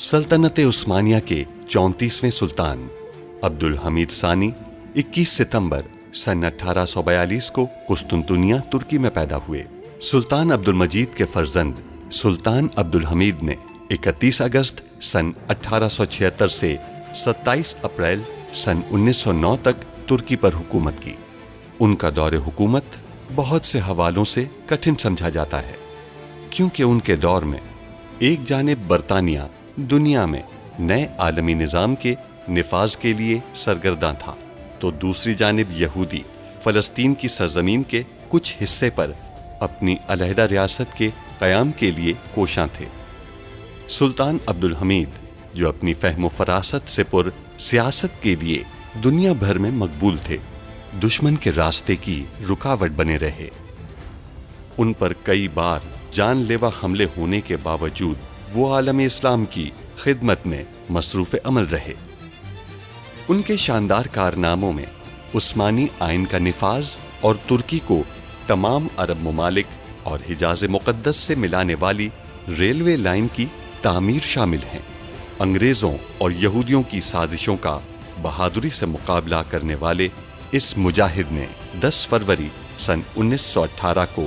सल्तनत उस्मानिया के 34वें सुल्तान अब्दुल हमीद सानी 21 सितंबर सन 1842 को कुस्तुनतुनिया तुर्की में पैदा हुए। सुल्तान अब्दुल मजीद के फर्जंद सुल्तान अब्दुल हमीद ने 31 अगस्त सन 1876 से 27 अप्रैल सन 1909 तक तुर्की पर हुकूमत की। उनका दौरे हुकूमत बहुत से हवालों से कठिन समझा जाता है, क्योंकि उनके दौर में एक जानिब बरतानिया दुनिया में नए आलमी निज़ाम के निफाज के लिए सरगर्दां था, तो दूसरी जानिब यहूदी फ़लस्तीन की सरजमीन के कुछ हिस्से पर अपनी अलहदा रियासत के क़याम के लिए कोशां थे। सुल्तान अब्दुल हमीद, जो अपनी फ़हम फ़रासत से पुर सियासत के लिए दुनिया भर में मकबूल थे, दुश्मन के रास्ते की रुकावट बने रहे। उन पर कई बार जानलेवा हमले होने के बावजूद वो आलम इस्लाम की खिदमत में मसरूफ़ अमल रहे। उनके शानदार कारनामों में उस्मानी आइन का निफाज और तुर्की को तमाम अरब ममालिक और हिजाज मुक़द्दस से मिलाने वाली रेलवे लाइन की तामीर शामिल हैं। अंग्रेज़ों और यहूदियों की साजिशों का बहादुरी से मुकाबला करने वाले इस मुजाहिद ने 10 फरवरी सन 1918 को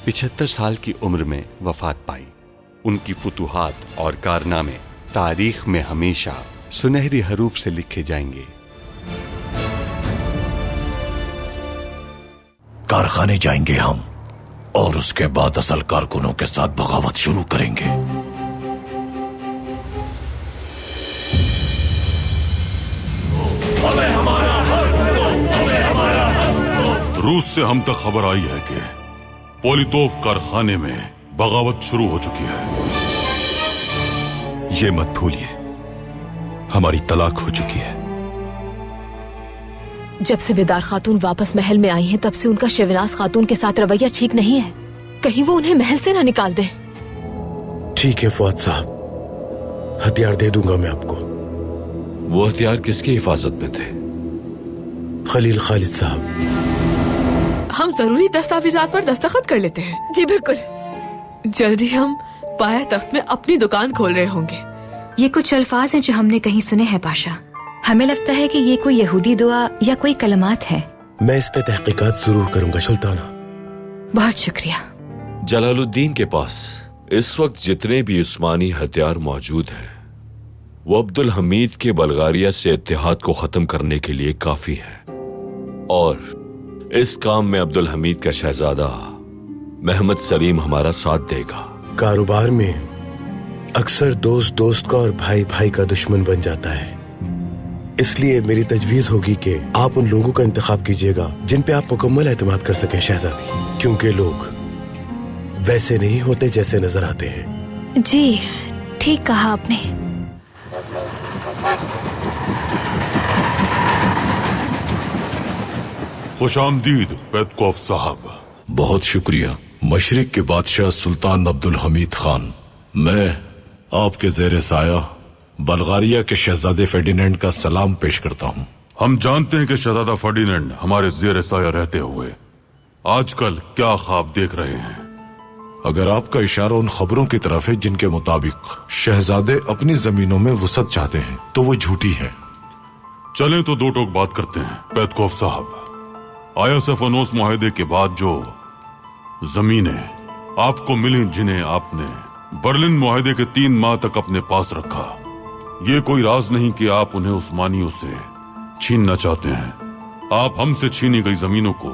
75 साल की उम्र में वफ़ात पाई। उनकी फुतूहात और कारनामे तारीख में हमेशा सुनहरी हरूफ से लिखे जाएंगे। कारखाने जाएंगे हम और उसके बाद असल कारकुनों के साथ बगावत शुरू करेंगे। रूस से हम तक खबर आई है कि पोलितोव कारखाने में बगावत शुरू हो चुकी है। ये मत भूलिए, हमारी तलाक हो चुकी है। जब से बेदार खातून वापस महल में आई हैं, तब से उनका शिवनाज खातून के साथ रवैया ठीक नहीं है। कहीं वो उन्हें महल से ना निकाल दे। ठीक है फुआद साहब, हथियार दे दूंगा मैं आपको। वो हथियार किसकी हिफाजत में थे? खलील खालिद साहब। हम जरूरी दस्तावेजात पर दस्तखत कर लेते हैं। जी बिल्कुल। जल्दी हम पाया तख्त में अपनी दुकान खोल रहे होंगे। ये कुछ अल्फाज हैं जो हमने कहीं सुने हैं पाशा। हमें लगता है कि ये कोई यहूदी दुआ या कोई कलमात है। मैं इस पे तहकीकात जरूर करूंगा सुल्ताना। बहुत शुक्रिया। जलालुद्दीन के पास इस वक्त जितने भी उस्मानी हथियार मौजूद हैं, वो अब्दुल हमीद के बल्गारिया से इत्तेहाद को खत्म करने के लिए काफी है। और इस काम में अब्दुल हमीद का शहजादा मोहम्मद सलीम हमारा साथ देगा। कारोबार में अक्सर दोस्त दोस्त का और भाई भाई का दुश्मन बन जाता है, इसलिए मेरी तजवीज होगी कि आप उन लोगों का इंतखाब कीजिएगा जिन पे आप मुकम्मल एतमाद कर सकें शहजादी, क्योंकि लोग वैसे नहीं होते जैसे नजर आते हैं। जी ठीक कहा आपने। खुशामदीद पेदकोफ साहब। बहुत शुक्रिया मशरिक के बादशाह सुल्तान अब्दुल हमीद खान। मैं आपके ज़ेरे साया बल्गारिया के शहजादे फेर्डिनेंड का सलाम पेश करता हूँ। हम जानते हैं कि शहजादा फर्डिनेंड हमारे ज़ेरे साया रहते हुए आजकल क्या ख्वाब देख रहे हैं। अगर आपका इशारा उन खबरों की तरफ है जिनके मुताबिक शहजादे अपनी जमीनों में वसअत चाहते हैं, तो वो झूठी है। चलें तो दो टोक बात करते हैं पेदकोफ साहब। आयासफनोस मुआहदे के बाद जो जमीनें आपको मिली, जिन्हें आपने बर्लिन मुआहदे के 3 माह तक अपने पास रखा, ये कोई राज नहीं कि आप उन्हें उस्मानियों से छीनना चाहते हैं। आप हमसे छीनी गई जमीनों को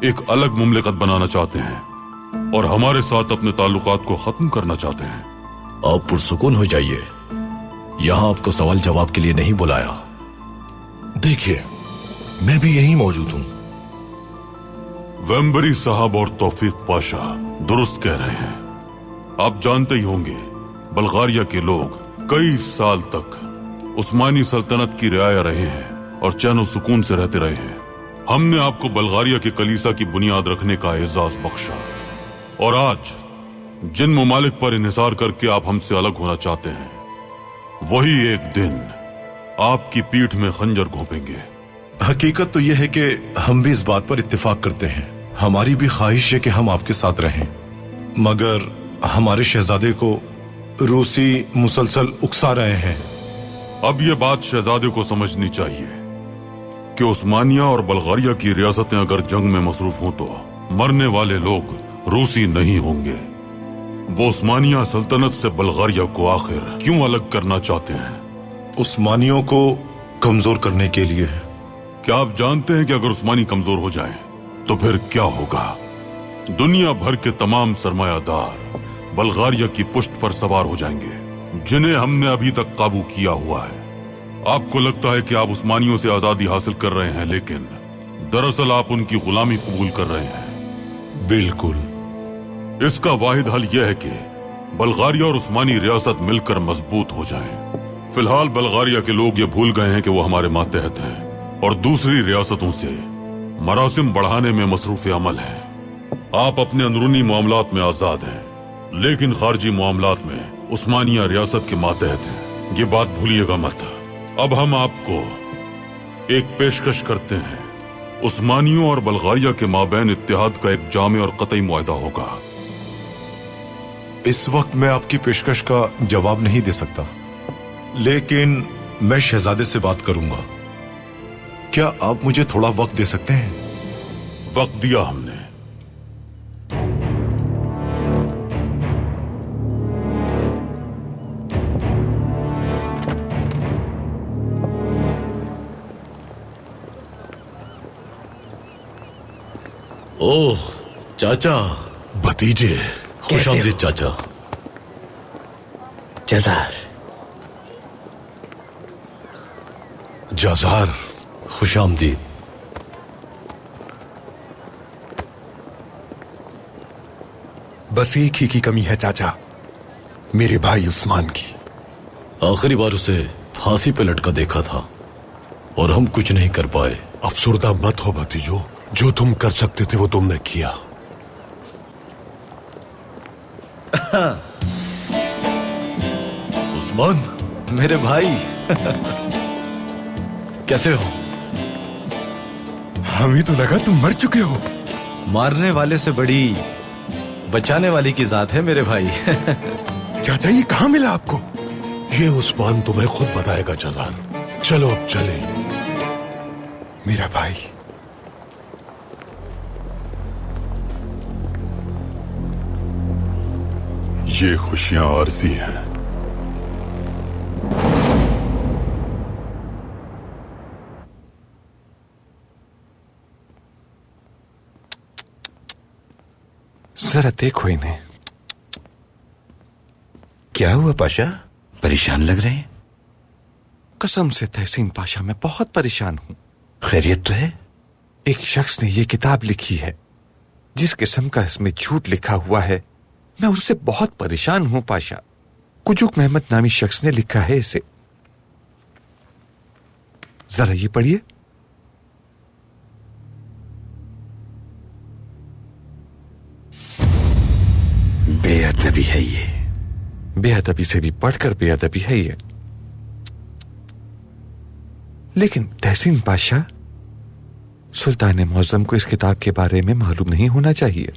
एक अलग मुमलिकत बनाना चाहते हैं और हमारे साथ अपने ताल्लुकात को खत्म करना चाहते हैं। आप पुरसुकून हो जाइए, यहाँ आपको सवाल जवाब के लिए नहीं बुलाया। देखिए, मैं भी यहीं मौजूद हूँ। वेम्बरी साहब और तौफीक पाशा दुरुस्त कह रहे हैं। आप जानते ही होंगे, बल्गारिया के लोग कई साल तक उस्मानी सल्तनत की रियाया रहे हैं और चैन सुकून से रहते रहे हैं। हमने आपको बल्गारिया की कलीसा की बुनियाद रखने का एजाज बख्शा, और आज जिन ममालिक पर इन्हिसार करके आप हमसे अलग होना चाहते हैं, वही एक दिन आपकी पीठ में खंजर घोंपेंगे। हकीकत तो यह है कि हम भी इस बात पर इत्तेफाक करते हैं। हमारी भी ख्वाहिश है कि हम आपके साथ रहें, मगर हमारे शहजादे को रूसी मुसलसल उकसा रहे हैं। अब ये बात शहजादे को समझनी चाहिए कि उस्मानिया और बल्गारिया की रियासतें अगर जंग में मसरूफ हों तो मरने वाले लोग रूसी नहीं होंगे। वो उस्मानिया सल्तनत से बल्गारिया को आखिर क्यों अलग करना चाहते हैं? उस्मानियों को कमजोर करने के लिए। क्या आप जानते हैं कि अगर उस्मानी कमजोर हो जाएं, तो फिर क्या होगा? दुनिया भर के तमाम सरमायादार बल्गारिया की पुष्ट पर सवार हो जाएंगे, जिन्हें हमने अभी तक काबू किया हुआ है। आपको लगता है कि आप उस्मानियों से आजादी हासिल कर रहे हैं, लेकिन दरअसल आप उनकी गुलामी कबूल कर रहे हैं। बिल्कुल। इसका वाहिद हल यह है कि बल्गारिया और उस्मानी रियासत मिलकर मजबूत हो जाएं। फिलहाल बल्गारिया के लोग ये भूल गए हैं कि वो हमारे मातहत हैं और दूसरी रियासतों से मरासिम बढ़ाने में मसरूफ अमल हैं। आप अपने अंदरूनी मामलात में आजाद हैं, लेकिन खारजी मामलात में उस्मानिया रियासत के मातहत हैं। ये बात भूलिएगा मत। अब हम आपको एक पेशकश करते हैं। उस्मानियों और बल्गारिया के माबैन इत्तेहाद का एक जामे और कतई मुआहदा होगा। इस वक्त मैं आपकी पेशकश का जवाब नहीं दे सकता, लेकिन मैं शहजादे से बात करूंगा। क्या आप मुझे थोड़ा वक्त दे सकते हैं? वक्त दिया हमने। ओह चाचा, भतीजे, खुश आमदीद चाचा। जजार, जजार, खुश आमदीद। बस एक ही की कमी है चाचा, मेरे भाई उस्मान की। आखिरी बार उसे फांसी पे लटका देखा था और हम कुछ नहीं कर पाए। अफसुर्दा मत हो भतीजो, जो तुम कर सकते थे वो तुमने किया। उस्मान, मेरे भाई कैसे हो? हमें तो लगा तुम मर चुके हो। मारने वाले से बड़ी बचाने वाली की जात है मेरे भाई। चाचा ये कहाँ मिला आपको? ये उस्मान तुम्हें खुद बताएगा जजार। चलो अब चले मेरा भाई। ये खुशियां आरजी हैं। जरा देखो इन्हें। क्या हुआ पाशा, परेशान लग रहे हैं? कसम से तहसीन पाशा, मैं बहुत परेशान हूं। खैरियत तो है? एक शख्स ने ये किताब लिखी है, जिस किस्म का इसमें झूठ लिखा हुआ है, मैं उससे बहुत परेशान हूं पाशा। कुजुक महमद नामी शख्स ने लिखा है इसे। जरा ये पढ़िए। बेअदबी है ये। बेअदबी से भी बढ़कर बेअदबी है ये। लेकिन तहसीन पाशा, सुल्तान मुअज्जम को इस किताब के बारे में मालूम नहीं होना चाहिए।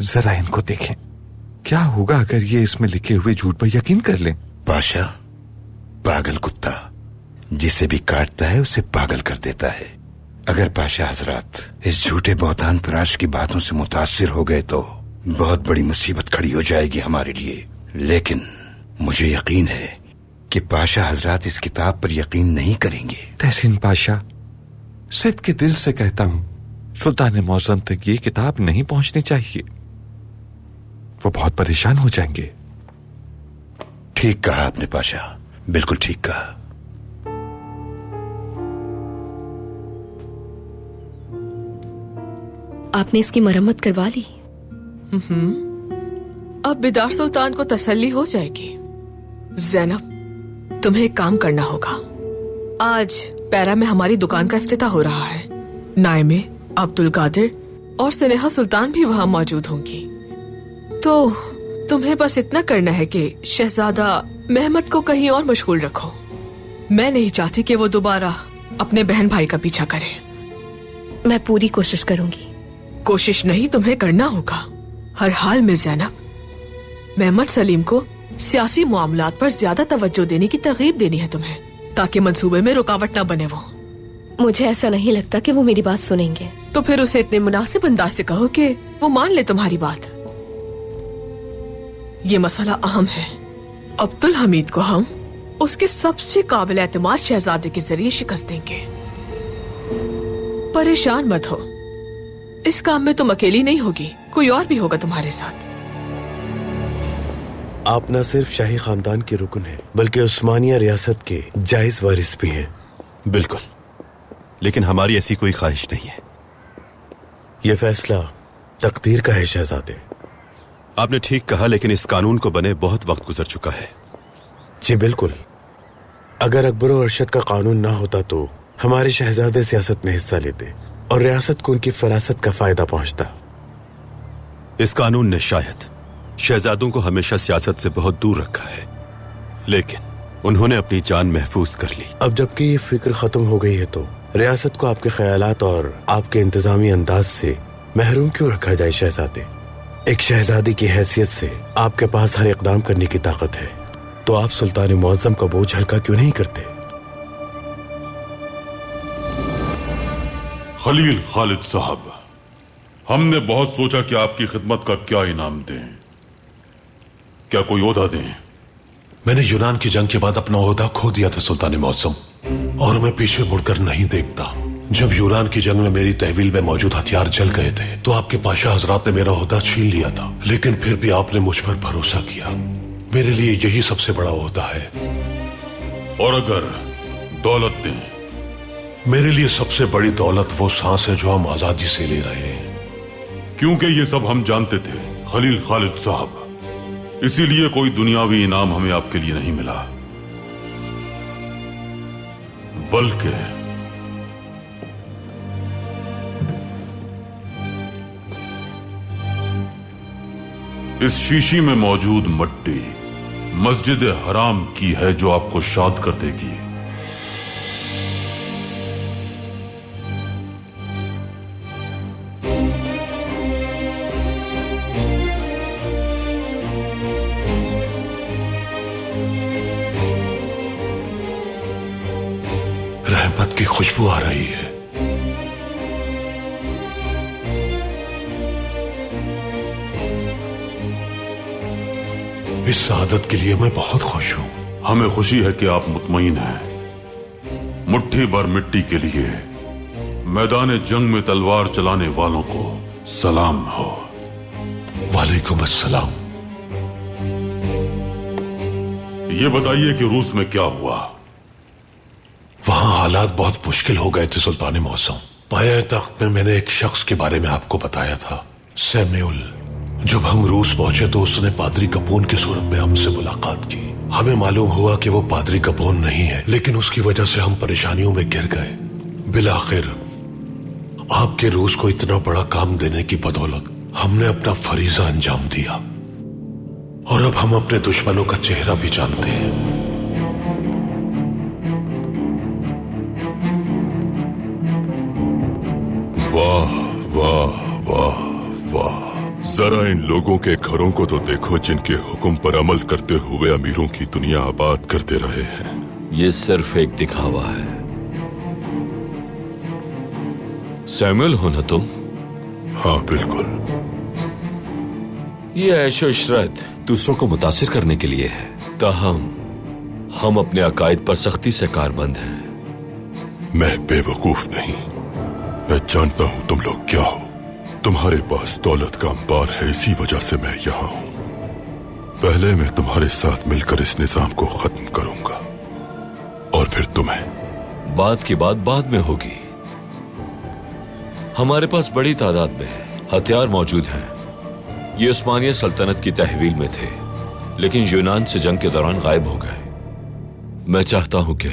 जरा इनको देखें, क्या होगा अगर ये इसमें लिखे हुए झूठ पर यकीन कर लें? पाशा, पागल कुत्ता जिसे भी काटता है उसे पागल कर देता है। अगर पाशा हजरात इस झूठे बौतान तराश की बातों से मुतासिर हो गए तो बहुत बड़ी मुसीबत खड़ी हो जाएगी हमारे लिए। लेकिन मुझे यकीन है कि पाशा हजरात इस किताब पर यकीन नहीं करेंगे। तहसीन पाशा, सिद्ध के दिल से कहता हूं, सुल्तान मुअज्जम तक ये किताब नहीं पहुंचनी चाहिए। वो बहुत परेशान हो जाएंगे। ठीक कहा आपने पाशा, बिल्कुल ठीक कहा। आपने इसकी मरम्मत करवा ली? अब बिदार सुल्तान को तसल्ली हो जाएगी। ज़ैनब, तुम्हें एक काम करना होगा। आज पैरा में हमारी दुकान का इफ्तिताह हो रहा है। नाइमे, अब्दुल कादिर और स्नेहा सुल्तान भी वहाँ मौजूद होंगी। तो तुम्हें बस इतना करना है कि शहजादा महमद को कहीं और मशगूल रखो। मैं नहीं चाहती कि वो दोबारा अपने बहन भाई का पीछा करे। मैं पूरी कोशिश करूंगी। कोशिश नहीं, तुम्हें करना होगा। हर हाल में ज़ैनब, महमद सलीम को सियासी मामलात पर ज्यादा तवज्जो देने की तरगीब देनी है तुम्हें, ताकि मंसूबे में रुकावट न बने। वो मुझे ऐसा नहीं लगता कि वो मेरी बात सुनेंगे। तो फिर उसे इतने मुनासिब अंदाज से कहो कि वो मान ले तुम्हारी बात। ये मसला अहम है। अब्दुल हमीद को हम उसके सबसे काबिल एतमाद शहजादे के जरिए शिकस्त देंगे। परेशान मत हो, इस काम में तुम अकेली नहीं होगी, कोई और भी होगा तुम्हारे साथ। आप न सिर्फ शाही खानदान के रुकन हैं, बल्कि उस्मानिया रियासत के जायज वारिस भी हैं। बिल्कुल, लेकिन हमारी ऐसी कोई ख्वाहिश नहीं है। यह फैसला तकदीर का है शहजादे। आपने ठीक कहा, लेकिन इस कानून को बने बहुत वक्त गुजर चुका है। जी बिल्कुल, अगर अकबर और अरशद का कानून ना होता तो हमारे शहजादे सियासत में हिस्सा लेते और रियासत को उनकी फरासत का फायदा पहुंचता। इस कानून ने शायद शहजादों को हमेशा सियासत से बहुत दूर रखा है, लेकिन उन्होंने अपनी जान महफूज कर ली। अब जबकि ये फिक्र खत्म हो गई है तो रियासत को आपके ख्यालात और आपके इंतजामी अंदाज से महरूम क्यों रखा जाए शहजादे? एक शहजादी की हैसियत से आपके पास हर इकदाम करने की ताकत है, तो आप सुल्तान मुअज्जम का बोझ हल्का क्यों नहीं करते? खलील खालिद साहब, हमने बहुत सोचा कि आपकी खिदमत का क्या इनाम दें, क्या कोई ओहदा दें। मैंने यूनान की जंग के बाद अपना ओहदा खो दिया था सुल्तान मुअज्जम, और मैं पीछे मुड़कर नहीं देखता। जब यूनान की जंग में मेरी तहवील में मौजूद हथियार जल गए थे तो आपके पाशा हजरात ने मेरा ओहदा छीन लिया था, लेकिन फिर भी आपने मुझ पर भरोसा किया। मेरे लिए यही सबसे बड़ा ओहदा है। और अगर दौलत दें? मेरे लिए सबसे बड़ी दौलत वो सांस है जो हम आजादी से ले रहे हैं। क्योंकि ये सब हम जानते थे खलील खालिद साहब, इसीलिए कोई दुनियावी इनाम हमें आपके लिए नहीं मिला, बल्कि इस शीशी में मौजूद मट्टी मस्जिद हराम की है, जो आपको शाद कर देगी। रहमत की खुशबू आ रही है। इस सआदत के लिए मैं बहुत खुश हूं। हमें खुशी है कि आप मुतमईन हैं। मुट्ठी भर मिट्टी के लिए मैदान जंग में तलवार चलाने वालों को सलाम हो। वालेकुम अस्सलाम। ये बताइए कि रूस में क्या हुआ? वहां हालात बहुत मुश्किल हो गए थे सुल्तान मुअज्जम। पाया तख्त में मैंने एक शख्स के बारे में आपको बताया था, सैम्यूल। जब हम रूस पहुंचे तो उसने पादरी कपून की सूरत में हमसे मुलाकात की। हमें मालूम हुआ कि वो पादरी कपून नहीं है, लेकिन उसकी वजह से हम परेशानियों में घिर गए। बिलाखिर आपके रूस को इतना बड़ा काम देने की बदौलत हमने अपना फरीजा अंजाम दिया, और अब हम अपने दुश्मनों का चेहरा भी जानते हैं। वाह वाह वाह वाह, जरा इन लोगों के घरों को तो देखो जिनके हुक्म पर अमल करते हुए अमीरों की दुनिया आबाद करते रहे हैं। ये सिर्फ एक दिखावा है। सैमुअल हो ना तुम? हाँ बिल्कुल। ये ऐशो इशरत दूसरों को मुतासिर करने के लिए है, ताहम हम अपने अकायद पर सख्ती से कारबंद हैं। मैं बेवकूफ नहीं, मैं जानता हूं तुम लोग क्या हो। तुम्हारे पास दौलत का अंबार है, इसी वजह से मैं यहां हूं। पहले मैं तुम्हारे साथ मिलकर इस निजाम को खत्म करूंगा, और फिर तुम्हें। बात की बात बाद में होगी। हमारे पास बड़ी तादाद में हथियार मौजूद हैं। ये उस्मानिया सल्तनत की तहवील में थे, लेकिन यूनान से जंग के दौरान गायब हो गए। मैं चाहता हूं कि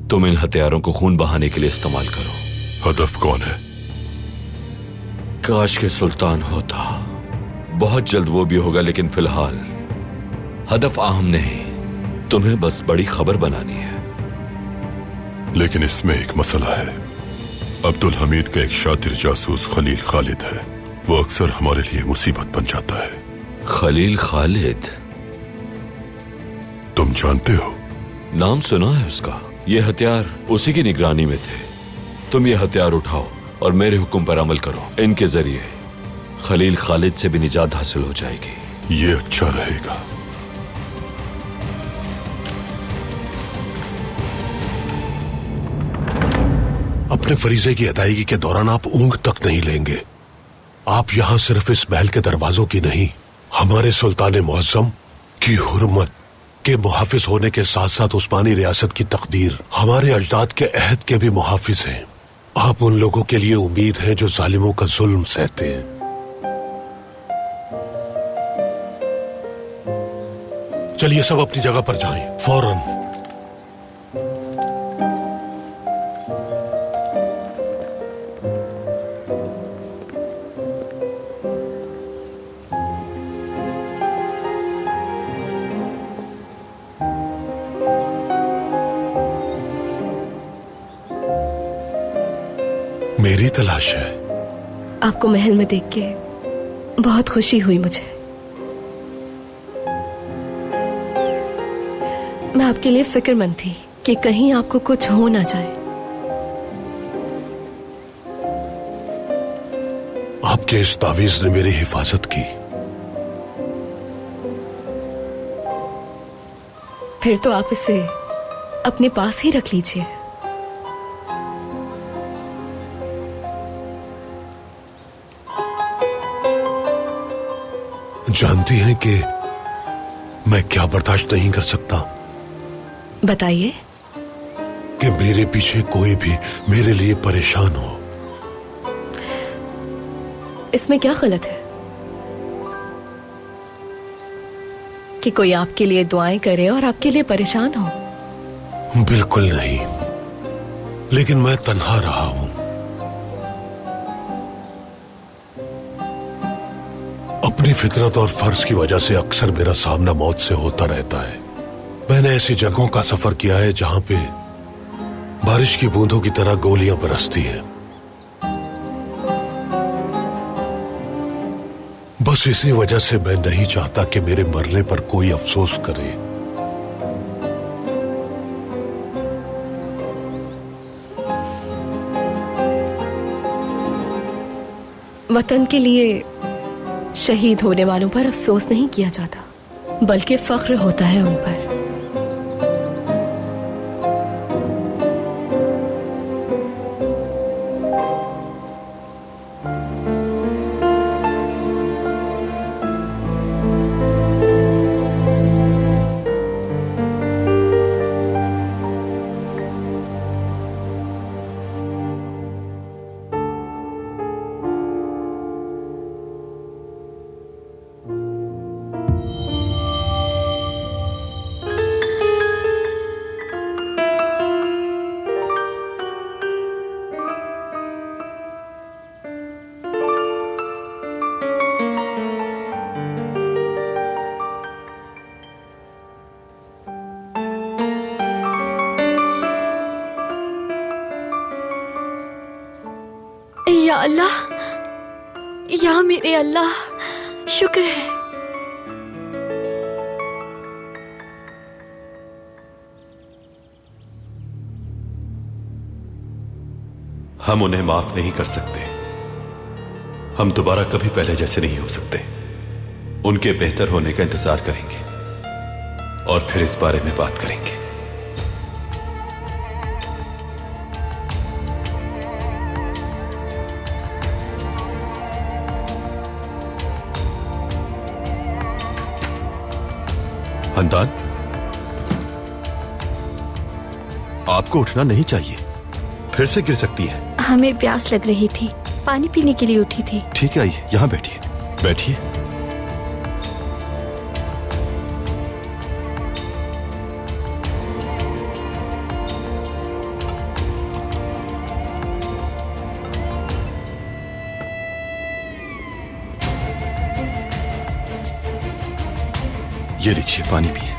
तुम इन हथियारों को खून बहाने के लिए इस्तेमाल करो। हदफ कौन है? काश के सुल्तान होता। बहुत जल्द वो भी होगा, लेकिन फिलहाल हदफ अहम नहीं, तुम्हें बस बड़ी खबर बनानी है। लेकिन इसमें एक मसला है। अब्दुल हमीद का एक शातिर जासूस खलील खालिद है, वो अक्सर हमारे लिए मुसीबत बन जाता है। खलील खालिद? तुम जानते हो? नाम सुना है उसका। ये हथियार उसी की निगरानी में थे। तुम ये हथियार उठाओ और मेरे हुक्म पर अमल करो। इनके जरिए खलील खालिद से भी निजात हासिल हो जाएगी। ये अच्छा रहेगा। अपने फरीजे की अदायगी के दौरान आप ऊँग तक नहीं लेंगे। आप यहाँ सिर्फ इस महल के दरवाजों की नहीं, हमारे सुल्तान मुअज्जम की हुर्मत के मुहाफिज होने के साथ साथ उस्मानी रियासत की तकदीर, हमारे अजदाद के अहद के भी मुहाफिज हैं। आप उन लोगों के लिए उम्मीद है जो जालिमों का जुल्म सहते हैं। चलिए सब अपनी जगह पर जाएं, फौरन। मेरी तलाश है। आपको महल में देख के बहुत खुशी हुई मुझे। मैं आपके लिए फिक्रमंद थी कि कहीं आपको कुछ हो ना जाए। आपके इस तावीज ने मेरी हिफाजत की। फिर तो आप इसे अपने पास ही रख लीजिए। जानती हैं कि मैं क्या बर्दाश्त नहीं कर सकता? बताइए। कि मेरे पीछे कोई भी मेरे लिए परेशान हो। इसमें क्या गलत है कि कोई आपके लिए दुआएं करे और आपके लिए परेशान हो? बिल्कुल नहीं, लेकिन मैं तन्हा रहा हूं। अपनी फितरत और फर्ज की वजह से अक्सर मेरा सामना मौत से होता रहता है। मैंने ऐसी जगहों का सफर किया है जहां पे बारिश की बूंदों की तरह गोलियां बरसती हैं। बस इसी वजह से मैं नहीं चाहता कि मेरे मरने पर कोई अफसोस करे। वतन के लिए शहीद होने वालों पर अफसोस नहीं किया जाता, बल्कि फख्र होता है उन पर। या अल्लाह, या मेरे अल्लाह, शुक्र है। हम उन्हें माफ नहीं कर सकते। हम दोबारा कभी पहले जैसे नहीं हो सकते। उनके बेहतर होने का इंतजार करेंगे और फिर इस बारे में बात करेंगे। हंदान, आपको उठना नहीं चाहिए, फिर से गिर सकती हैं। हमें प्यास लग रही थी, पानी पीने के लिए उठी थी। ठीक है, आइए यहां बैठिए। बैठिए। ये लीजिए, पानी पिए।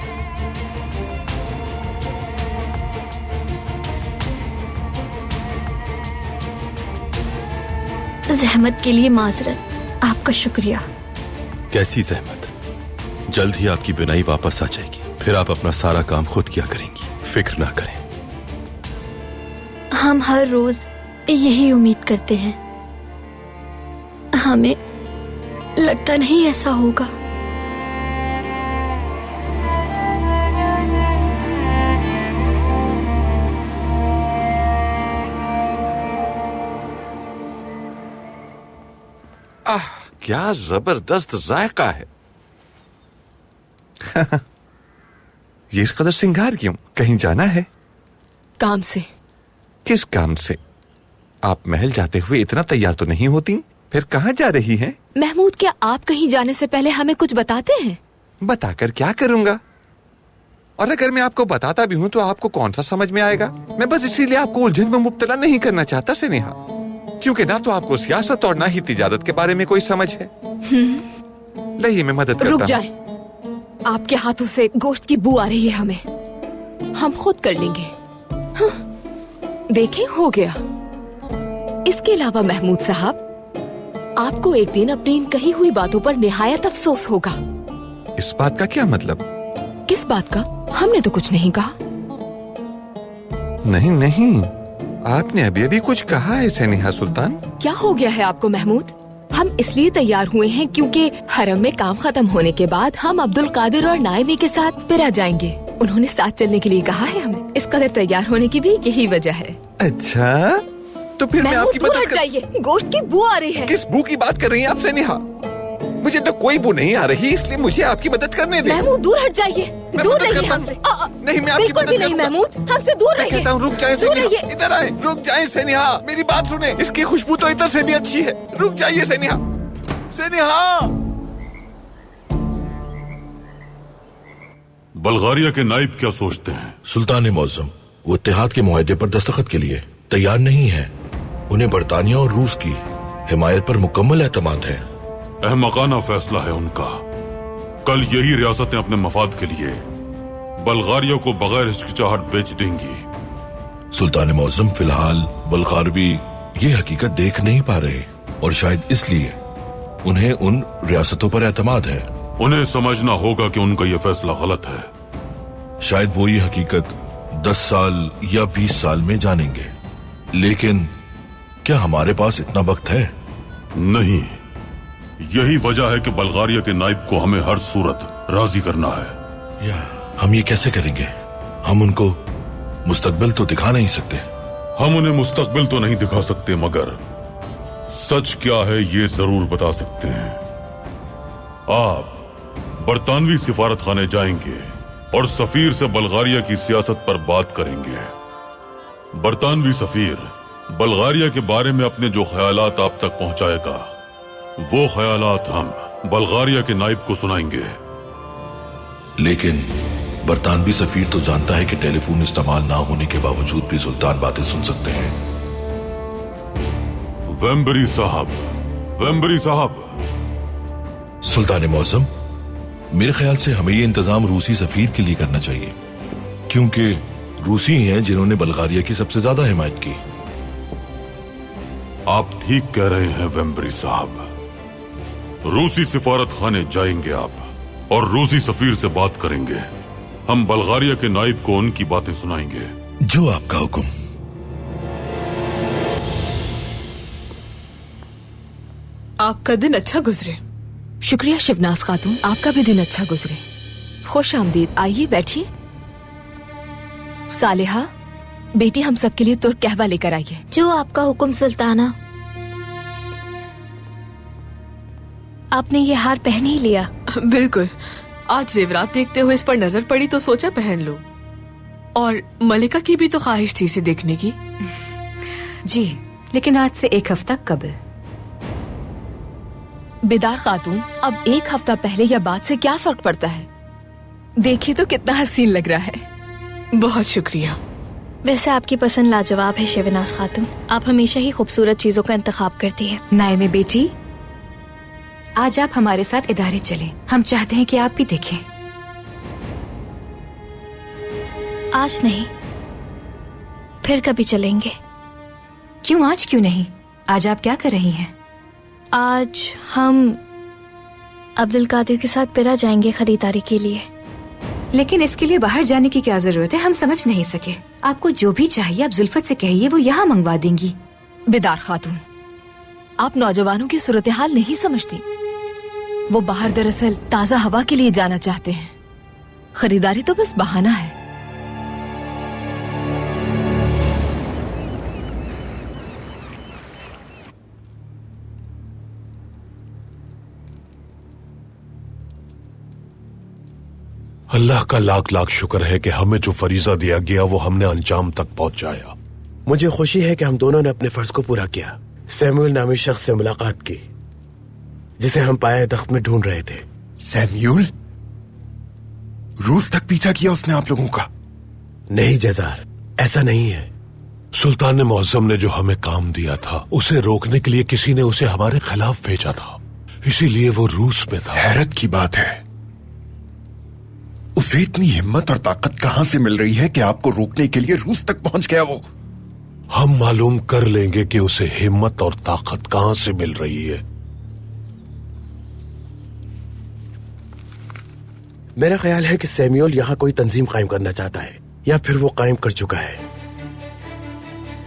जहमत के लिए माजरत, आपका शुक्रिया। कैसी जहमत? जल्द ही आपकी बिनाई वापस आ जाएगी, फिर आप अपना सारा काम खुद किया करेंगी, फिक्र ना करें। हम हर रोज यही उम्मीद करते हैं, हमें लगता नहीं ऐसा होगा। क्या जबरदस्त जायका है। ये इस कदर सिंगार क्यों? कहीं जाना है? काम से। किस काम से? आप महल जाते हुए इतना तैयार तो नहीं होती, फिर कहाँ जा रही हैं? महमूद, क्या आप कहीं जाने से पहले हमें कुछ बताते हैं? बताकर क्या करूंगा? और अगर मैं आपको बताता भी हूँ तो आपको कौन सा समझ में आएगा? मैं बस इसीलिए आपको उलझन में मुब्तला नहीं करना चाहता स्नेहा, क्योंकि ना तो आपको सियासत और ना ही तिजारत के बारे में कोई समझ है। लाइए मैं मदद करता रुक हूं। जाएं। आपके हाथों से गोश्त की बू आ रही है हमें, हम खुद कर लेंगे। हाँ, देखें, हो गया। इसके अलावा महमूद साहब, आपको एक दिन अपनी इन कही हुई बातों पर निहायत अफसोस होगा। इस बात का क्या मतलब? किस बात का? हमने तो कुछ नहीं कहा। नहीं नहीं, आपने अभी अभी कुछ कहा है स्नेहा सुल्तान। क्या हो गया है आपको महमूद? हम इसलिए तैयार हुए हैं क्योंकि हरम में काम खत्म होने के बाद हम अब्दुल कादिर और नाइमी के साथ पिरा जाएंगे। उन्होंने साथ चलने के लिए कहा है हमें। इस कदर तैयार होने की भी यही वजह है। अच्छा, तो फिर मैं आपकी दूर मदद हट जाइए, गोश्त की बू आ रही है। किस बू की बात कर रही हैं आप स्नेहा? मुझे तो कोई बू नहीं आ रही, इसलिए मुझे आपकी मदद करने दे। महमूद, दूर हट जाइए, दूर रहिए हमसे। नहीं, मैं आपकी बिल्कुल मदद भी नहीं करूंगा। महमूद, हमसे दूर मैं रहिए। कहता हूँ रुक जाएं दूर स्नेहा, रहिए। इधर आए, रुक जाएं स्नेहा, मेरी बात सुने, इसकी खुशबू तो इधर से भी अच्छी है। रुक जाइए स्नेहा, स्नेहा। बल्गारिया के नाइब क्या सोचते हैं? सुल्तान मौज़म, वो इत्तेहाद के मुआहदे पर दस्तखत के लिए तैयार नहीं है। उन्हें बरतानिया और रूस की हिमायत पर मुकम्मल एतमाद है। अहमकाना फैसला है उनका। कल यही रियासतें अपने मफाद के लिए बल्गारिया को बगैर हिचकिचाहट बेच देंगी। सुल्तान मौज़म, फिलहाल बल्गारवी ये हकीकत देख नहीं पा रहे और शायद इसलिए उन्हें उन रियासतों पर एतमाद है। उन्हें समझना होगा कि उनका यह फैसला गलत है। शायद वो ये हकीकत 10 साल या 20 साल में जानेंगे, लेकिन क्या हमारे पास इतना वक्त है? नहीं, यही वजह है कि बल्गारिया के नाइब को हमें हर सूरत राजी करना है। या हम ये कैसे करेंगे? हम उनको मुस्तकबिल तो दिखा नहीं सकते। हम उन्हें मुस्तकबिल तो नहीं दिखा सकते, मगर सच क्या है ये जरूर बता सकते हैं। आप बरतानवी सिफारत खाने जाएंगे और सफीर से बल्गारिया की सियासत पर बात करेंगे। बरतानवी सफीर बल्गारिया के बारे में अपने जो ख्यालात आप तक पहुंचाएगा, वो ख्यालात हम बल्गारिया के नाइब को सुनाएंगे। लेकिन बरतानवी सफीर तो जानता है कि टेलीफोन इस्तेमाल ना होने के बावजूद भी सुल्तान बातें सुन सकते हैं। वेम्बरी साहब, वेम्बरी साहब। सुल्तान मौज़म, मेरे ख्याल से हमें ये इंतजाम रूसी सफीर के लिए करना चाहिए, क्योंकि रूसी ही हैं जिन्होंने बल्गारिया की सबसे ज्यादा हिमायत की। आप ठीक कह रहे हैं वेम्बरी साहब। रूसी सिफारत खाने जाएंगे आप और रूसी सफीर से बात करेंगे। हम बल्गारिया के नाइब को उनकी बातें सुनाएंगे। जो आपका हुक्म। आपका दिन अच्छा गुजरे। शुक्रिया शिवनाज खातून, आपका भी दिन अच्छा गुजरे। खुश आमदीद, आइए बैठिए। सालेहा बेटी, हम सबके लिए तुर्क कहवा लेकर आइए। जो आपका हुक्म सुल्ताना। आपने ये हार पहन ही लिया? बिल्कुल, आज जेवरात देखते हुए इस पर नजर पड़ी तो सोचा पहन लो। और मलिका की भी तो ख्वाहिश थी इसे देखने की। जी, लेकिन आज से 1 हफ्ता कबल। बेदार खातून, अब 1 हफ्ता पहले या बाद से क्या फर्क पड़ता है? देखिए तो कितना हसीन लग रहा है। बहुत शुक्रिया। वैसे आपकी पसंद लाजवाब है शिवनाज खातून। आप हमेशा ही खूबसूरत चीजों का इंतखाब करती है। नाइमे बेटी, आज आप हमारे साथ इदारे चलें। हम चाहते हैं कि आप भी देखें। आज नहीं, फिर कभी चलेंगे। क्यों आज क्यों नहीं? आज आप क्या कर रही हैं? आज हम अब्दुल कादिर के साथ पिरा जाएंगे खरीदारी के लिए। लेकिन इसके लिए बाहर जाने की क्या जरूरत है, हम समझ नहीं सके। आपको जो भी चाहिए आप जुल्फत से कहिए, वो यहाँ मंगवा देंगी। बेदार खातून, आप नौजवानों की सूरत हाल नहीं समझती। वो बाहर दरअसल ताजा हवा के लिए जाना चाहते हैं, खरीदारी तो बस बहाना है। अल्लाह का लाख लाख शुक्र है कि हमें जो फरीजा दिया गया वो हमने अंजाम तक पहुंचाया। मुझे खुशी है कि हम दोनों ने अपने फर्ज को पूरा किया। सैमुअल नामी शख्स से मुलाकात की जिसे हम पाए तख्त में ढूंढ रहे थे। सैमुअल? रूस तक पीछा किया उसने आप लोगों का? नहीं जजार, ऐसा नहीं है। सुल्तान मुअज्जम ने जो हमें काम दिया था उसे रोकने के लिए किसी ने उसे हमारे खिलाफ भेजा था, इसीलिए वो रूस में था। हैरत की बात है, उसे इतनी हिम्मत और ताकत कहां से मिल रही है कि आपको रोकने के लिए रूस तक पहुंच गया वो? हम मालूम कर लेंगे कि उसे हिम्मत और ताकत कहां से मिल रही है। मेरा ख्याल है कि सैमुअल यहाँ कोई तंजीम कायम करना चाहता है, या फिर वो कायम कर चुका है।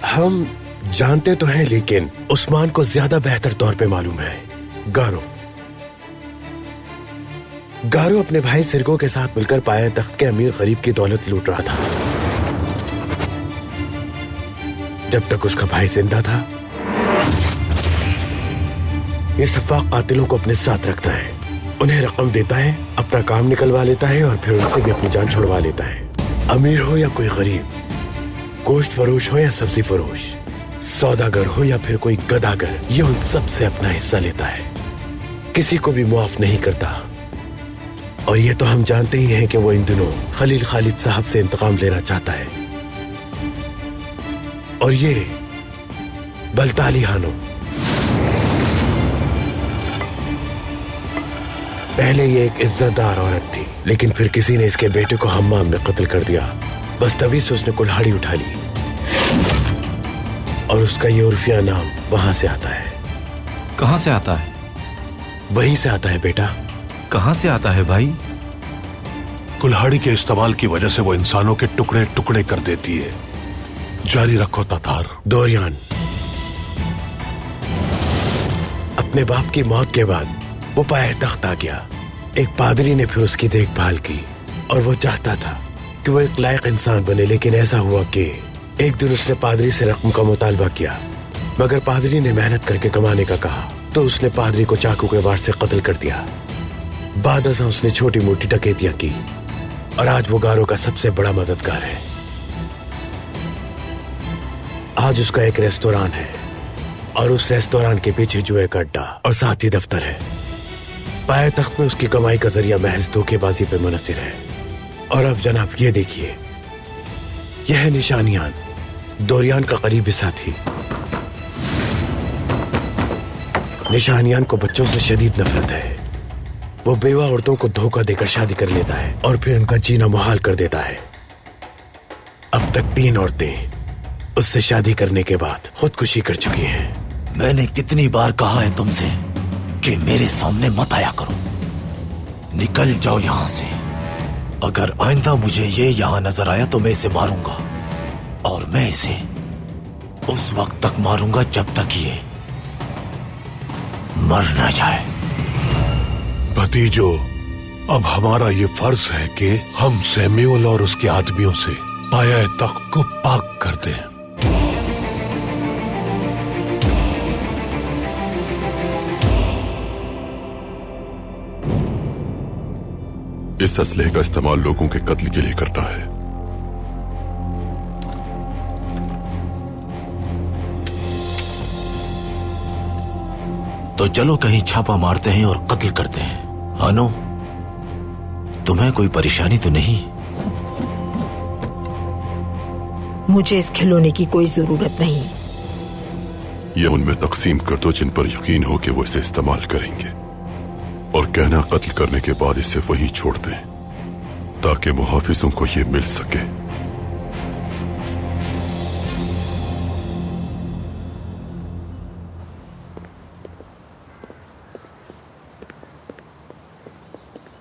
हम जानते तो हैं, लेकिन उस्मान को ज्यादा बेहतर तौर पे मालूम है। गारो अपने भाई सिरको के साथ मिलकर पाया तख्त के अमीर गरीब की दौलत लूट रहा था। जब तक उसका भाई जिंदा था, ये सफाक कातिलों को अपने साथ रखता है, उन्हें रकम देता है, अपना काम निकलवा लेता है और फिर उनसे भी अपनी जान छुड़वा लेता है। अमीर हो या कोई गरीब, गोश्त फरोश हो या सब्जी फरोश, सौदागर हो या फिर कोई गदागर, ये उन सब से अपना हिस्सा लेता है, किसी को भी मुआफ नहीं करता। और ये तो हम जानते ही हैं कि वो इन दिनों खलील खालिद साहब से इंतकाम लेना चाहता है। और ये बलताली हानो पहले ये एक इज्जतदार औरत थी, लेकिन फिर किसी ने इसके बेटे को हम्माम में कत्ल कर दिया। बस तभी से उसने कुल्हाड़ी उठा ली और उसका ये उर्फिया नाम वहां से आता है। कहां से आता है? वहीं से आता है बेटा। कहां से आता है भाई? कुल्हाड़ी के इस्तेमाल की वजह से वो इंसानों के टुकड़े टुकड़े कर देती है। जारी रखो तातार। दोरियान अपने बाप की मौत के बाद वो पाए तख्त आ गया। एक पादरी ने फिर उसकी देखभाल की और वो चाहता था कि वो एक लायक इंसान बने, लेकिन ऐसा हुआ कि एक दिन उसने पादरी से रकम का मुतालबा किया, मगर पादरी ने मेहनत करके कमाने का कहा तो उसने पादरी को चाकू के वार से कत्ल कर दिया। बाद असा उसने छोटी मोटी डकैतियां की और आज वो गारो का सबसे बड़ा मददगार है। आज उसका एक रेस्तोरां है और उस रेस्तोरां के पीछे जुए का अड्डा और साथ ही दफ्तर है। पाए तख्त में उसकी कमाई का जरिया महज धोखेबाजी पे मुनसिर है। और अब जनाब ये देखिए, यह है निशानियान, दोरियान का करीबी साथी। निशानियान को बच्चों से शदीद नफरत है। वो बेवा औरतों को धोखा देकर शादी कर लेता है और फिर उनका जीना मुहाल कर देता है। अब तक 3 औरतें उससे शादी करने के बाद खुदकुशी कर चुकी हैं। मैंने कितनी बार कहा है तुमसे कि मेरे सामने मत आया करो, निकल जाओ यहाँ से। अगर आइंदा मुझे ये यहाँ नजर आया तो मैं इसे मारूंगा, और मैं इसे उस वक्त तक मारूंगा जब तक ये मर न जाए। भतीजो, अब हमारा ये फर्ज है कि हम सैमुअल और उसके आदमियों से पाया तख्त को पाक कर दें। इस असलहे का इस्तेमाल लोगों के कत्ल के लिए करना है। तो चलो कहीं छापा मारते हैं और कत्ल करते हैं। हानो, तुम्हें कोई परेशानी तो नहीं? मुझे इस खिलौने की कोई जरूरत नहीं। ये उनमें तकसीम कर दो जिन पर यकीन हो कि वो इसे इस्तेमाल करेंगे, और कहना कत्ल करने के बाद इसे वहीं छोड़ दें ताकि मुहाफिजों को ये मिल सके।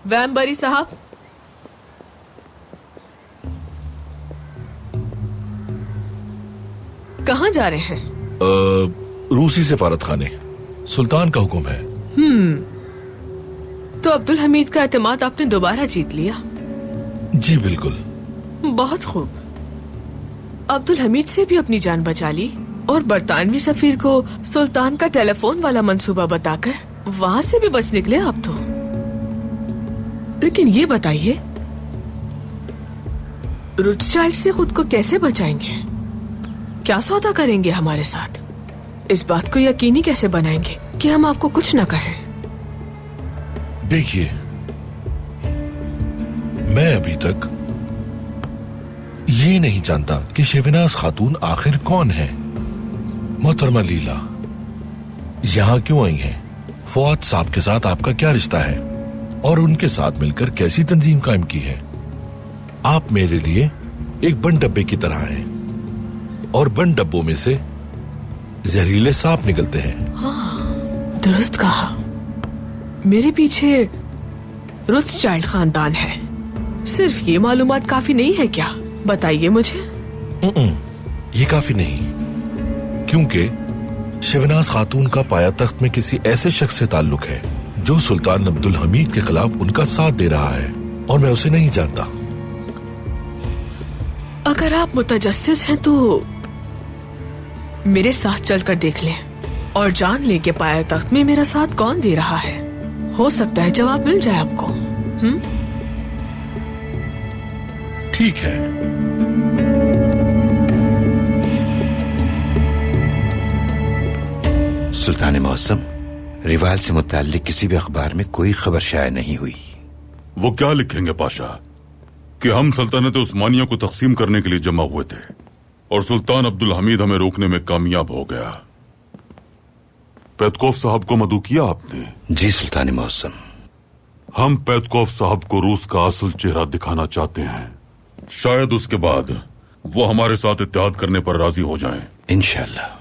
वैम्बरी साहब, कहाँ जा रहे हैं? रूसी सफारत खाने, सुल्तान का हुक्म है। तो अब्दुल हमीद का एतमाद आपने दोबारा जीत लिया। जी बिल्कुल। बहुत खूब। अब्दुल हमीद से भी अपनी जान बचा ली और बरतानवी सफीर को सुल्तान का टेलीफोन वाला मंसूबा बताकर वहाँ से भी बच निकले आप तो। लेकिन ये बताइए, रुथस्चाइल्ड से खुद को कैसे बचाएंगे? क्या सौदा करेंगे हमारे साथ? इस बात को यकीनी कैसे बनाएंगे कि हम आपको कुछ न कहें? देखिए, मैं अभी तक ये नहीं जानता कि शेवनाज खातून आखिर कौन है। मोहतरमा लीला यहाँ क्यों आई हैं? फौद साहब के साथ आपका क्या रिश्ता है और उनके साथ मिलकर कैसी तंजीम कायम की है? आप मेरे लिए एक बंद डब्बे की तरह हैं और बंद डब्बों में से जहरीले सांप निकलते हैं। हाँ, दुरुस्त कहा। मेरे पीछे रुथस्चाइल्ड खानदान है। सिर्फ ये मालूमात काफी नहीं है क्या? बताइए मुझे। ये काफी नहीं, क्योंकि शेवनाज खातून का पाया तख्त में किसी ऐसे शख्स से ताल्लुक है जो सुल्तान अब्दुल हमीद के खिलाफ उनका साथ दे रहा है और मैं उसे नहीं जानता। अगर आप मुतजस्सिस हैं तो मेरे साथ चलकर देख लें और जान लें कि पाया तख्त में मेरा साथ कौन दे रहा है। हो सकता है जवाब मिल जाए आपको। ठीक है। सुल्तान मौसम, रिवाल से मुताल्लिक किसी भी अखबार में कोई खबर शाया नहीं हुई। वो क्या लिखेंगे पाशा कि हम सल्तनत उस्मानिया को तकसीम करने के लिए जमा हुए थे और सुल्तान अब्दुल हमीद हमें रोकने में कामयाब हो गया। पेतकोफ साहब को मदऊ किया आपने? जी सुल्तान मौसम। हम पेतकोफ साहब को रूस का असल चेहरा दिखाना चाहते हैं। शायद उसके बाद वो हमारे साथ इत्तेहाद करने पर राजी हो जाएं। इंशाअल्लाह।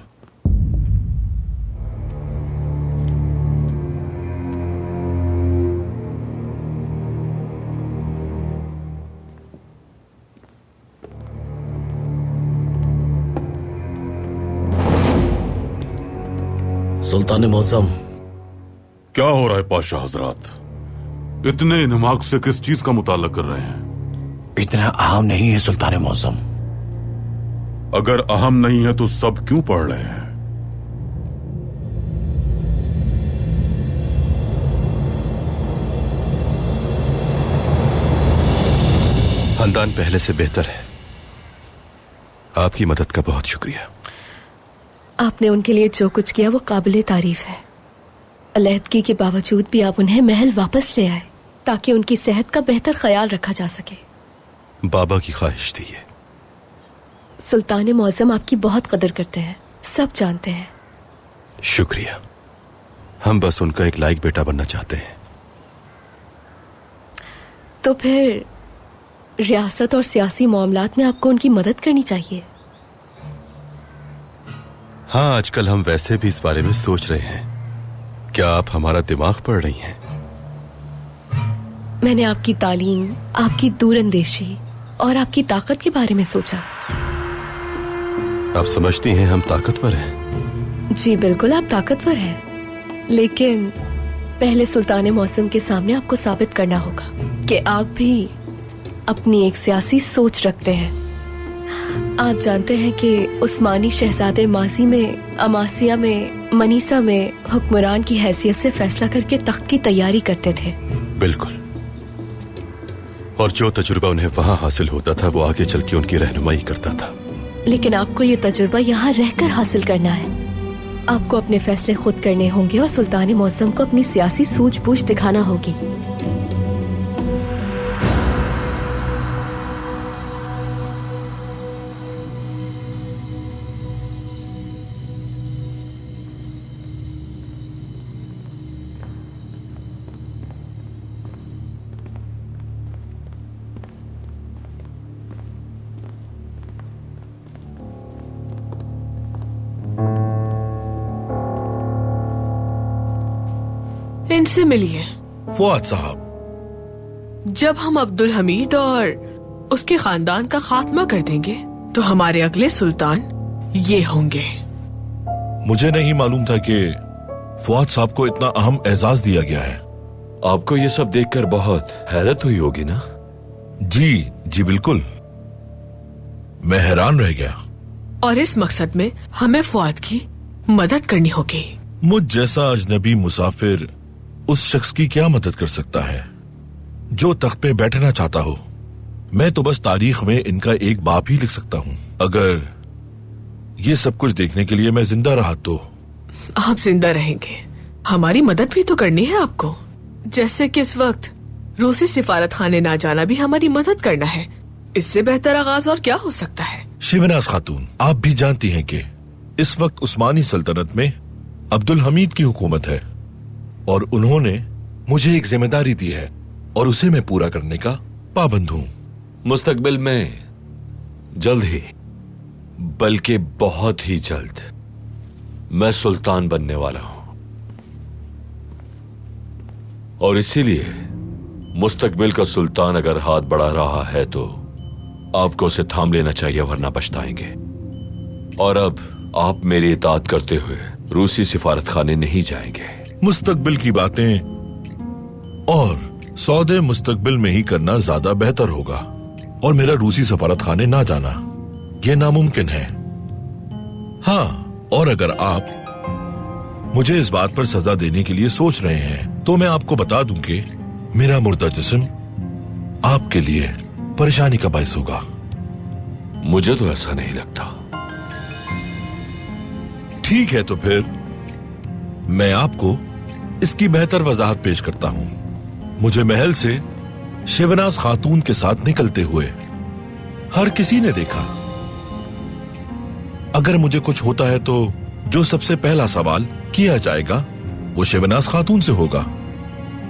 सुल्तान मौसम। क्या हो रहा है पाशा हजरात? इतने इनमाक से किस चीज का मुताला कर रहे हैं? इतना अहम नहीं है सुल्तान मौसम। अगर अहम नहीं है तो सब क्यों पढ़ रहे हैं? खानदान पहले से बेहतर है। आपकी मदद का बहुत शुक्रिया। आपने उनके लिए जो कुछ किया वो काबिले तारीफ है। अलहदगी के बावजूद भी आप उन्हें महल वापस ले आए ताकि उनकी सेहत का बेहतर ख्याल रखा जा सके। बाबा की ख्वाहिश थी ये। सुल्तान मौसम आपकी बहुत कदर करते हैं, सब जानते हैं। शुक्रिया। हम बस उनका एक लायक बेटा बनना चाहते हैं। तो फिर रियासत और सियासी मामलात में आपको उनकी मदद करनी चाहिए। हाँ, आजकल हम वैसे भी इस बारे में सोच रहे हैं। क्या आप हमारा दिमाग पढ़ रही हैं? मैंने आपकी तालीम, आपकी दूरअंदेशी और आपकी ताकत के बारे में सोचा। आप समझती हैं हम ताकतवर हैं? जी बिल्कुल, आप ताकतवर हैं। लेकिन पहले सुल्तान मौसम के सामने आपको साबित करना होगा कि आप भी अपनी एक सियासी सोच रखते हैं। आप जानते हैं कि उस्मानी शहजादे माजी में अमासिया में मनीसा में हुक्मरान की हैसियत से फैसला करके तख्त की तैयारी करते थे। बिल्कुल। और जो तजुर्बा उन्हें वहां हासिल होता था वो आगे चल के उनकी रहनुमाई करता था। लेकिन आपको ये तजुर्बा यहाँ रहकर हासिल करना है। आपको अपने फैसले खुद करने होंगे और सुल्तान मौसम को अपनी सियासी सूझबूझ दिखाना होगी। इनसे मिलिए। फौद साहब, जब हम अब्दुल हमीद और उसके खानदान का खात्मा कर देंगे तो हमारे अगले सुल्तान ये होंगे। मुझे नहीं मालूम था कि फुआद साहब को इतना अहम एजाज दिया गया है। आपको ये सब देखकर बहुत हैरत हुई होगी ना? जी बिल्कुल, मैं हैरान रह गया। और इस मकसद में हमें फुआद की मदद करनी होगी। मुझ जैसा अजनबी मुसाफिर उस शख्स की क्या मदद कर सकता है जो तख्त पे बैठना चाहता हो? मैं तो बस तारीख में इनका एक बाप ही लिख सकता हूँ। अगर ये सब कुछ देखने के लिए मैं जिंदा रहा तो। आप जिंदा रहेंगे, हमारी मदद भी तो करनी है आपको। जैसे कि इस वक्त रूसी सिफारत खाने ना जाना भी हमारी मदद करना है। इससे बेहतर आगाज और क्या हो सकता है? शिवनाज खातून, आप भी जानती हैं कि इस वक्त उस्मानी सल्तनत में अब्दुल हमीद की हुकूमत है और उन्होंने मुझे एक जिम्मेदारी दी है और उसे मैं पूरा करने का पाबंद हूँ। मुस्तकबिल में जल्द ही, बल्कि बहुत ही जल्द, मैं सुल्तान बनने वाला हूं और इसीलिए मुस्तकबिल का सुल्तान अगर हाथ बढ़ा रहा है तो आपको उसे थाम लेना चाहिए, वरना पछताएंगे। और अब आप मेरी इताअत करते हुए रूसी सिफारत खाने नहीं जाएंगे। मुस्तकबिल की बातें और सौदे मुस्तकबिल में ही करना ज्यादा बेहतर होगा और मेरा रूसी सफारत खाने ना जाना यह नामुमकिन है। हाँ, और अगर आप मुझे इस बात पर सजा देने के लिए सोच रहे हैं तो मैं आपको बता दूं कि मेरा मुर्दा जिस्म आपके लिए परेशानी का बायस होगा। मुझे तो ऐसा नहीं लगता। ठीक है, तो फिर मैं आपको इसकी बेहतर वजाहत पेश करता हूं। मुझे महल से शिवनाज खातून के साथ निकलते हुए हर किसी ने देखा। अगर मुझे कुछ होता है तो जो सबसे पहला सवाल किया जाएगा वो शिवनाज खातून से होगा,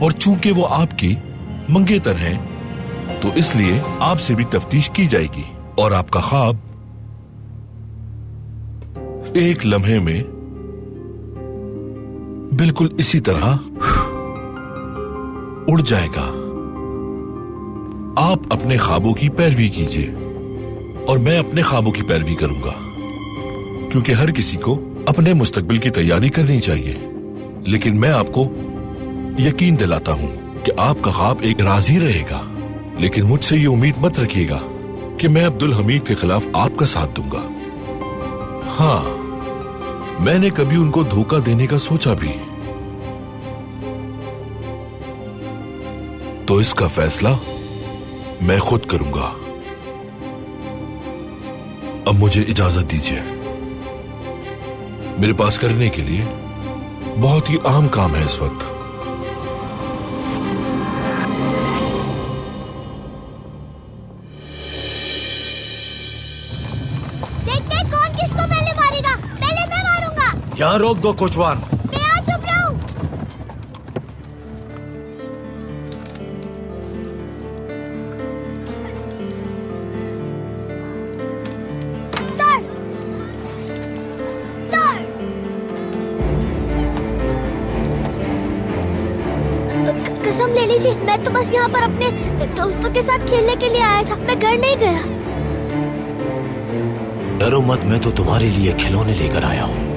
और चूंकि वो आपकी मंगेतर हैं तो इसलिए आपसे भी तफ्तीश की जाएगी और आपका ख्वाब एक लम्हे में बिल्कुल इसी तरह उड़ जाएगा। आप अपने ख्वाबों की पैरवी कीजिए और मैं अपने ख्वाबों की पैरवी करूंगा, क्योंकि हर किसी को अपने मुस्तकबिल की तैयारी करनी चाहिए। लेकिन मैं आपको यकीन दिलाता हूं कि आपका ख्वाब एक राज ही रहेगा। लेकिन मुझसे ये उम्मीद मत रखिएगा कि मैं अब्दुल हमीद के खिलाफ आपका साथ दूंगा। हाँ, मैंने कभी उनको धोखा देने का सोचा भी, तो इसका फैसला मैं खुद करूंगा। अब मुझे इजाजत दीजिए। मेरे पास करने के लिए बहुत ही अहम काम है इस वक्त। देखते कौन किसको पहले मारेगा। पहले मैं मारूंगा। यहाँ रोक दो कोचवान। मैं यहाँ छुप रहा हूँ। कसम ले लीजिए, मैं तो बस यहाँ पर अपने दोस्तों के साथ खेलने के लिए आया था। मैं घर नहीं गया। डरो मत, मैं तो तुम्हारे लिए खिलौने लेकर आया हूँ।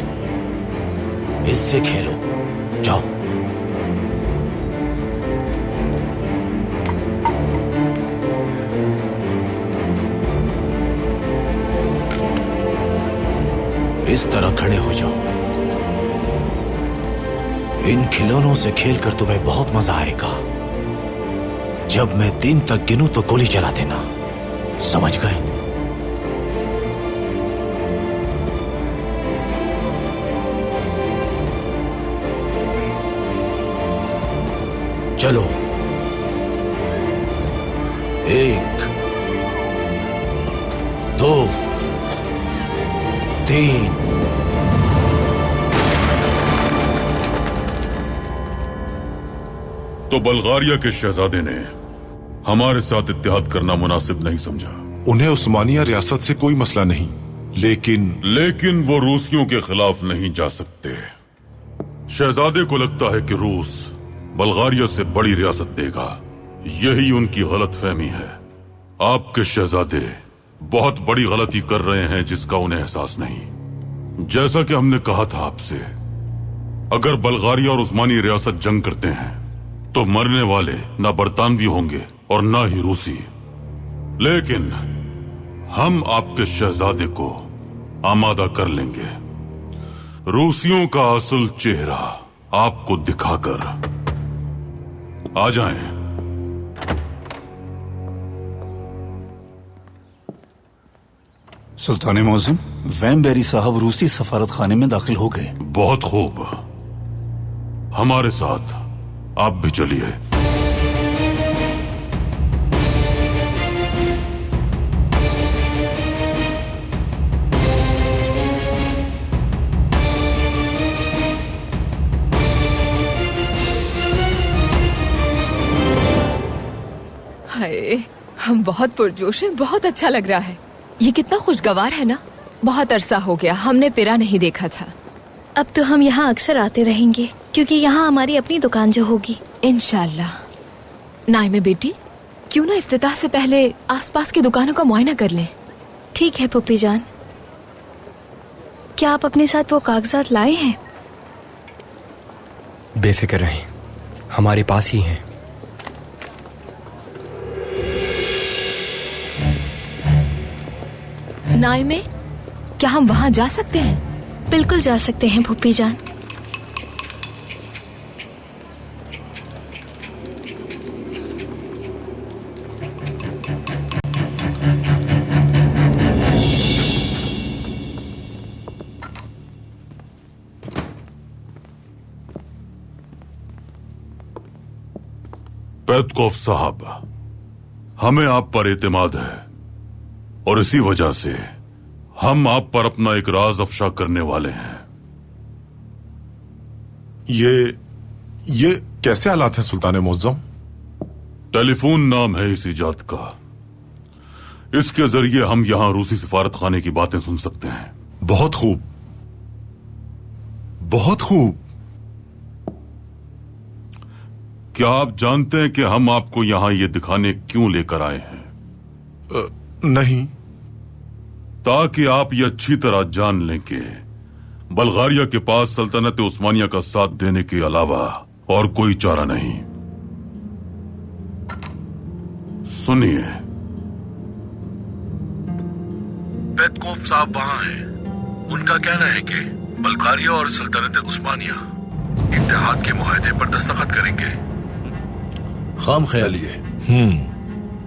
इससे खेलो, जाओ। इस तरह खड़े हो जाओ। इन खिलौनों से खेलकर तुम्हें बहुत मजा आएगा। जब मैं 3 तक गिनूं तो गोली चला देना, समझ गए? चलो, 1 2 3। तो बल्गारिया के शहजादे ने हमारे साथ इत्तेहाद करना मुनासिब नहीं समझा। उन्हें उस्मानिया रियासत से कोई मसला नहीं, लेकिन वो रूसियों के खिलाफ नहीं जा सकते। शहजादे को लगता है कि रूस बल्गारिया से बड़ी रियासत देगा। यही उनकी गलत फहमी है। आपके शहजादे बहुत बड़ी गलती कर रहे हैं जिसका उन्हें एहसास नहीं। जैसा कि हमने कहा था आपसे, अगर बल्गारिया और उस्मानी रियासत जंग करते हैं तो मरने वाले न बरतानवी होंगे और न ही रूसी, लेकिन हम आपके शहजादे को आमादा कर लेंगे, रूसियों का असल चेहरा आपको दिखाकर। आ जाएं। सुल्तान मौज़म, वैमबेरी साहब रूसी सफारत खाने में दाखिल हो गए। बहुत खूब, हमारे साथ आप भी चलिए। हाय, हम बहुत पुरजोश हैं, बहुत अच्छा लग रहा है। ये कितना खुशगवार है ना। बहुत अरसा हो गया हमने पिरा नहीं देखा था। अब तो हम यहाँ अक्सर आते रहेंगे क्योंकि यहाँ हमारी अपनी दुकान जो होगी। इंशाल्लाह। नाइमे बेटी, क्यों ना इफ्तिताह से पहले आसपास की दुकानों का मुआयना कर लें। ठीक है पुप्पी जान। क्या आप अपने साथ वो कागजात लाए हैं? बेफिक्र रहें, हमारे पास ही हैं। नाइमे, क्या हम वहां जा सकते हैं? बिल्कुल जा सकते हैं पुप्पी जान। पेटकोफ साहब, हमें आप पर एतमाद है और इसी वजह से हम आप पर अपना एक राज अफशा करने वाले हैं। ये कैसे हालात है सुल्तान मुअज्जम? टेलीफोन नाम है इस इजाद का। इसके जरिए हम यहां रूसी सिफारत खाने की बातें सुन सकते हैं। बहुत खूब, बहुत खूब। क्या आप जानते हैं कि हम आपको यहां ये दिखाने क्यों लेकर आए हैं? नहीं। ताकि आप ये अच्छी तरह जान लें कि बल्गारिया के पास सल्तनत उस्मानिया का साथ देने के अलावा और कोई चारा नहीं। सुनिए। पेटकोफ साहब वहां हैं। उनका कहना है कि बल्गारिया और सल्तनत उस्मानिया इत्तेहाद के मुआहदे पर दस्तखत करेंगे। खाम ख्यालिए।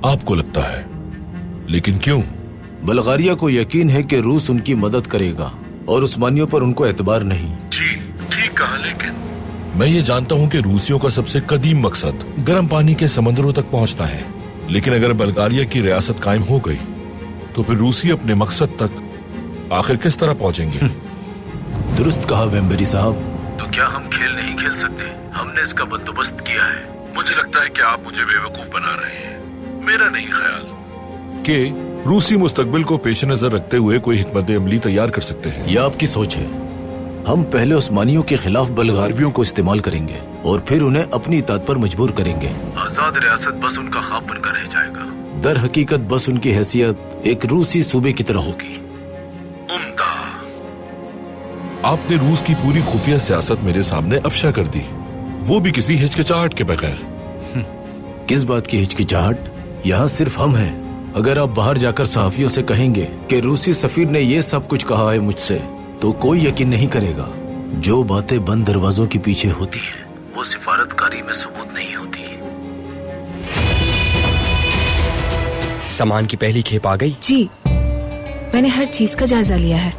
आपको लगता है, लेकिन क्यों? बल्गारिया को यकीन है कि रूस उनकी मदद करेगा और उस्मानियों पर उनको एतबार नहीं। जी ठीक कहा, लेकिन मैं ये जानता हूँ कि रूसियों का सबसे कदीम मकसद गर्म पानी के समंदरों तक पहुँचना है, लेकिन अगर बल्गारिया की रियासत कायम हो गई तो फिर रूसी अपने मकसद तक आखिर किस तरह पहुँचेंगे? दुरुस्त कहा वेम्बेरी साहब। तो क्या हम खेल नहीं खेल सकते? हमने इसका बंदोबस्त किया है। मुझे लगता है कि आप मुझे बेवकूफ बना रहे हैं। मेरा नहीं ख्याल कि रूसी मुस्तकबिल को पेश नजर रखते हुए कोई हिकमत अमली तैयार कर सकते हैं। यह आपकी सोच है। हम पहले उस्मानियों के खिलाफ बल्गारियों को इस्तेमाल करेंगे और फिर उन्हें अपनी इताअत पर मजबूर करेंगे। आजाद रियासत बस उनका ख्वाब बनकर रह जाएगा। दर हकीकत बस उनकी हैसियत एक रूसी सूबे की तरह होगी। उम्दा। आपने रूस की पूरी खुफिया सियासत मेरे सामने अफशा कर दी, वो भी किसी हिचकिचाहट के बगैर। किस बात की हिचकिचाहट? यहाँ सिर्फ हम हैं। अगर आप बाहर जाकर सहाफियों से कहेंगे कि रूसी सफीर ने ये सब कुछ कहा है मुझसे, तो कोई यकीन नहीं करेगा। जो बातें बंद दरवाजों के पीछे होती हैं, वो सिफारतकारी में सबूत नहीं होती। सामान की पहली खेप आ गई? जी, मैंने हर चीज का जायजा लिया है।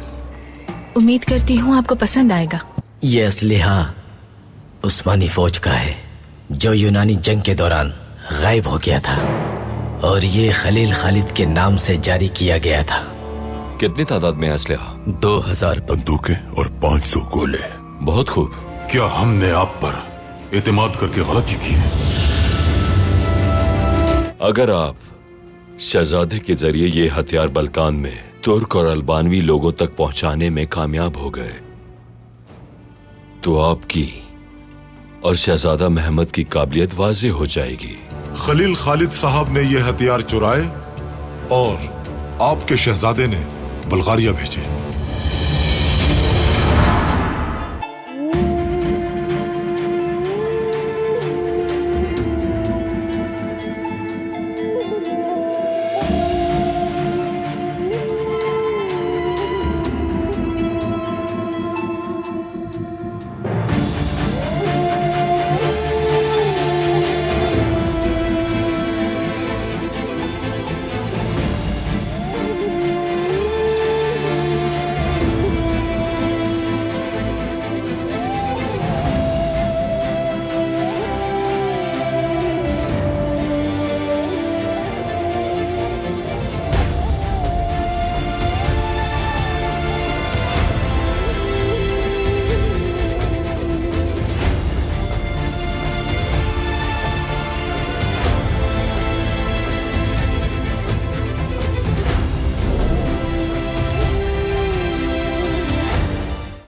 उम्मीद करती हूँ आपको पसंद आएगा। ये असलहा उस्मानी फौज का है जो यूनानी जंग के दौरान गायब हो गया था और ये खलील खालिद के नाम से जारी किया गया था। कितनी तादाद में असलहा? 2000 बंदूकें और 500 गोले। बहुत खूब। क्या हमने आप पर एतमाद करके गलती की है? अगर आप शहजादे के जरिए ये हथियार बल्कान में तुर्क और अल्बानवी लोगों तक पहुंचाने में कामयाब हो गए तो आपकी और शहजादा महमद की काबिलियत वाज़ेह हो जाएगी। खलील खालिद साहब ने ये हथियार चुराए और आपके शहजादे ने बल्गारिया भेजे।